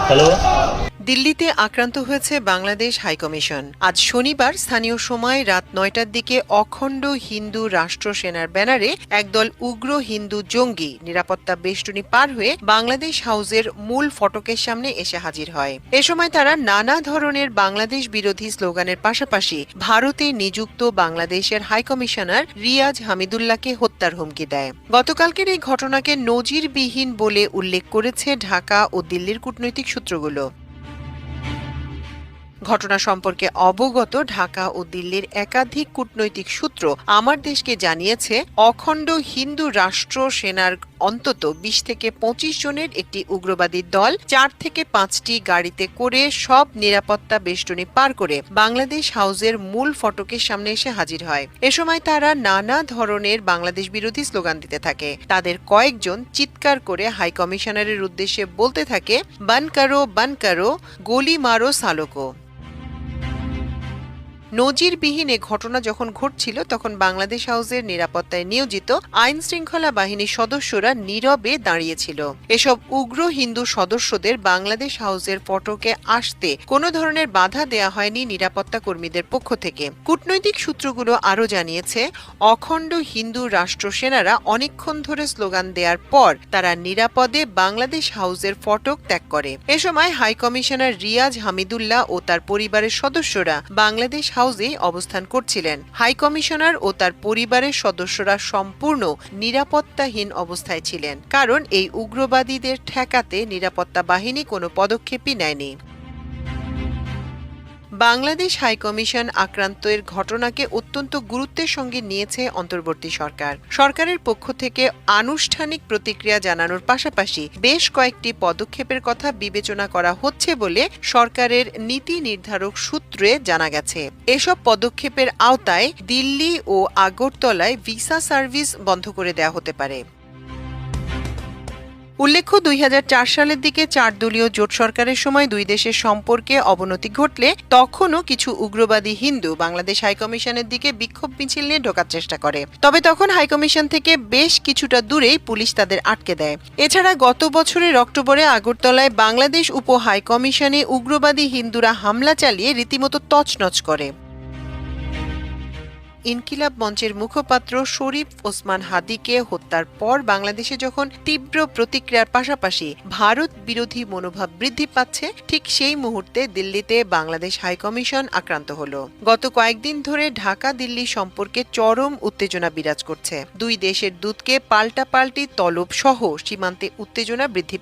Hello. দিল্লিতে আক্রান্ত হয়েছে বাংলাদেশ হাইকমিশন। আজ শনিবার স্থানীয় সময় রাত ৯টার দিকে অখণ্ড হিন্দু রাষ্ট্র সেনার ব্যানারে একদল উগ্র হিন্দু জঙ্গি নিরাপত্তা বেষ্টনী পার হয়ে বাংলাদেশ হাউসের মূল ফটকের সামনে এসে হাজির হয়। এ সময় তারা নানা ধরনের বাংলাদেশ বিরোধী স্লোগানের পাশাপাশি ভারতে নিযুক্ত বাংলাদেশের হাইকমিশনার রিয়াজ হামিদুল্লাহকে হত্যার হুমকি দেয়। গতকালকের এই ঘটনাকে নজিরবিহীন বলে উল্লেখ করেছে ঢাকা ও দিল্লির কূটনৈতিক সূত্রগুলো। ঘটনা সম্পর্কে অবগত ঢাকা ও দিল্লির একাধিক কূটনৈতিক সূত্র আমার দেশকে জানিয়েছে, অখণ্ড হিন্দু রাষ্ট্র সেনার অন্তত ২০ থেকে ২৫ জনের একটি উগ্রবাদী দল ৪ থেকে ৫টি গাড়িতে করে সব নিরাপত্তা বেষ্টনী পার করে বাংলাদেশ হাউসের মূল ফটকের সামনে এসে হাজির হয়। এ সময় তারা নানা ধরনের বাংলাদেশ বিরোধী স্লোগান দিতে থাকে। তাদের কয়েকজন চিৎকার করে হাই কমিশনারের উদ্দেশ্যে বলতে থাকে, বান কারো, গোলি মারো সালোকো। নজিরবিহীন এ ঘটনা যখন ঘটছিল তখন বাংলাদেশ হাউসের নিরাপত্তায় নিয়োজিত আইন শৃঙ্খলা বাহিনীর সদস্যরা নীরবে দাঁড়িয়েছিল। এসব উগ্র হিন্দু সদস্যদের বাংলাদেশ হাউসের ফটকে আসতে কোনো ধরনের বাধা দেয়া হয়নি নিরাপত্তা কর্মীদের পক্ষ থেকে। কূটনৈতিক সূত্রগুলো আরও জানিয়েছে, অখণ্ড হিন্দু রাষ্ট্র সেনারা অনেকক্ষণ ধরে স্লোগান দেওয়ার পর তারা নিরাপদে বাংলাদেশ হাউসের ফটক ত্যাগ করে। এ সময় হাই কমিশনার রিয়াজ হামিদুল্লাহ ও তার পরিবারের সদস্যরা বাংলাদেশ হাউসে অবস্থান করছিলেন। হাই কমিশনার ও তার পরিবারের সদস্যরা সম্পূর্ণ নিরাপত্তাহীন অবস্থায় ছিলেন, কারণ এই উগ্রবাদীদের ঠেকাতে নিরাপত্তা বাহিনী কোনো পদক্ষেপই নেয়নি। বাংলাদেশ হাইকমিশন আক্রান্তের ঘটনাকে অত্যন্ত গুরুত্বের সঙ্গে নিয়েছে অন্তর্বর্তী সরকার। সরকারের পক্ষ থেকে আনুষ্ঠানিক প্রতিক্রিয়া জানানোর পাশাপাশি বেশ কয়েকটি পদক্ষেপের কথা বিবেচনা করা হচ্ছে বলে সরকারের নীতি নির্ধারক সূত্রে জানা গেছে। এসব পদক্ষেপের আওতায় দিল্লি ও আগরতলায় ভিসা সার্ভিস বন্ধ করে দেওয়া হতে পারে। উল্লেখ্য, ২০০৪ সালের দিকে ৪ দলীয় জোট সরকারের সময় দুই দেশের সম্পর্কে অবনতি ঘটলে তখনও কিছু উগ্রবাদী হিন্দু বাংলাদেশ হাইকমিশনের দিকে বিক্ষোভ মিছিল নিয়ে ঢোকার চেষ্টা করে। তবে তখন হাইকমিশন থেকে বেশ কিছুটা দূরেই পুলিশ তাদের আটকে দেয়। এছাড়া গত বছরের অক্টোবরে আগরতলায় বাংলাদেশ উপ হাইকমিশনে উগ্রবাদী হিন্দুরা হামলা চালিয়ে রীতিমতো তছনছ করে। ইনকিলাব মঞ্চের মুখপাত্র শরীফ ওসমান হাদিকে হত্যার পর বাংলাদেশে যখন তীব্র প্রতিক্রিয়ার পাশাপাশি ভারত বিরোধী মনোভাব বৃদ্ধি পাচ্ছে, ঠিক সেই মুহূর্তে দিল্লিতে বাংলাদেশ হাইকমিশন আক্রান্ত হলো। গত কয়েকদিন ধরে ঢাকা দিল্লি সম্পর্কে চরম উত্তেজনা বিরাজ করছে। দুই দেশের দূতকে পাল্টাপাল্টি তলব সহ সীমান্তে উত্তেজনা বৃদ্ধি